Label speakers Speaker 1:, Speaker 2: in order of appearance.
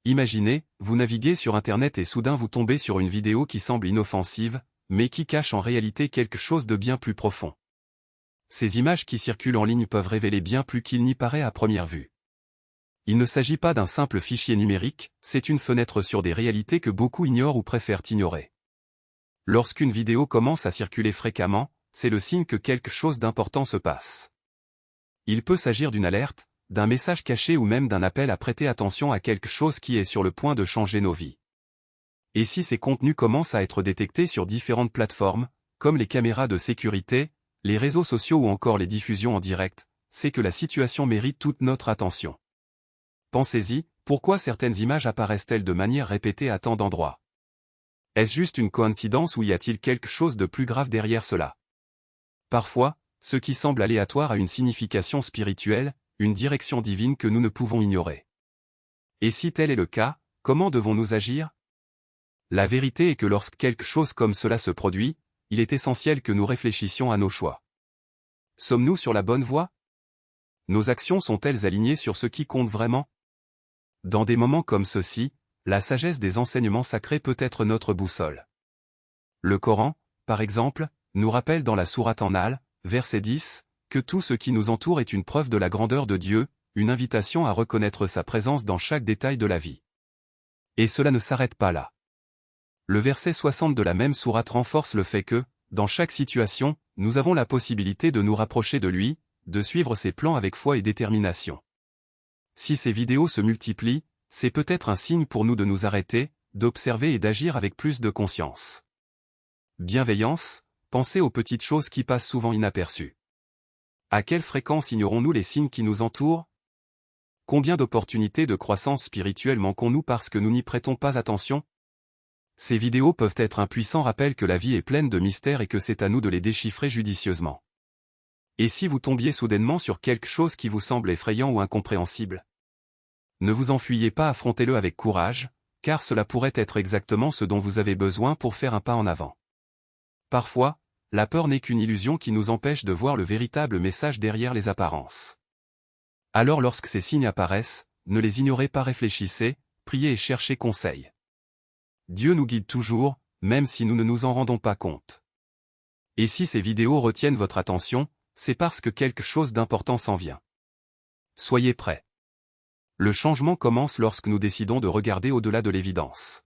Speaker 1: Imaginez, vous naviguez sur Internet et soudain vous tombez sur une vidéo qui semble inoffensive, mais qui cache en réalité quelque chose de bien plus profond. Ces images qui circulent en ligne peuvent révéler bien plus qu'il n'y paraît à première vue. Il ne s'agit pas d'un simple fichier numérique, c'est une fenêtre sur des réalités que beaucoup ignorent ou préfèrent ignorer. Lorsqu'une vidéo commence à circuler fréquemment, c'est le signe que quelque chose d'important se passe. Il peut s'agir d'une alerte, d'un message caché ou même d'un appel à prêter attention à quelque chose qui est sur le point de changer nos vies. Et si ces contenus commencent à être détectés sur différentes plateformes, comme les caméras de sécurité, les réseaux sociaux ou encore les diffusions en direct, c'est que la situation mérite toute notre attention. Pensez-y, pourquoi certaines images apparaissent-elles de manière répétée à tant d'endroits? Est-ce juste une coïncidence ou y a-t-il quelque chose de plus grave derrière cela? Parfois, ce qui semble aléatoire a une signification spirituelle, une direction divine que nous ne pouvons ignorer. Et si tel est le cas, comment devons-nous agir? La vérité est que lorsque quelque chose comme cela se produit, il est essentiel que nous réfléchissions à nos choix. Sommes-nous sur la bonne voie? Nos actions sont-elles alignées sur ce qui compte vraiment? Dans des moments comme ceux-ci, la sagesse des enseignements sacrés peut être notre boussole. Le Coran, par exemple, nous rappelle dans la sourate An-Nahl, verset 10, que tout ce qui nous entoure est une preuve de la grandeur de Dieu, une invitation à reconnaître sa présence dans chaque détail de la vie. Et cela ne s'arrête pas là. Le verset 60 de la même sourate renforce le fait que, dans chaque situation, nous avons la possibilité de nous rapprocher de lui, de suivre ses plans avec foi et détermination. Si ces vidéos se multiplient, c'est peut-être un signe pour nous de nous arrêter, d'observer et d'agir avec plus de conscience. Bienveillance, pensez aux petites choses qui passent souvent inaperçues. À quelle fréquence ignorons-nous les signes qui nous entourent? Combien d'opportunités de croissance spirituelle manquons-nous parce que nous n'y prêtons pas attention? Ces vidéos peuvent être un puissant rappel que la vie est pleine de mystères et que c'est à nous de les déchiffrer judicieusement. Et si vous tombiez soudainement sur quelque chose qui vous semble effrayant ou incompréhensible? Ne vous enfuyez pas, affrontez-le avec courage, car cela pourrait être exactement ce dont vous avez besoin pour faire un pas en avant. Parfois, la peur n'est qu'une illusion qui nous empêche de voir le véritable message derrière les apparences. Alors lorsque ces signes apparaissent, ne les ignorez pas, réfléchissez, priez et cherchez conseil. Dieu nous guide toujours, même si nous ne nous en rendons pas compte. Et si ces vidéos retiennent votre attention, c'est parce que quelque chose d'important s'en vient. Soyez prêts. Le changement commence lorsque nous décidons de regarder au-delà de l'évidence.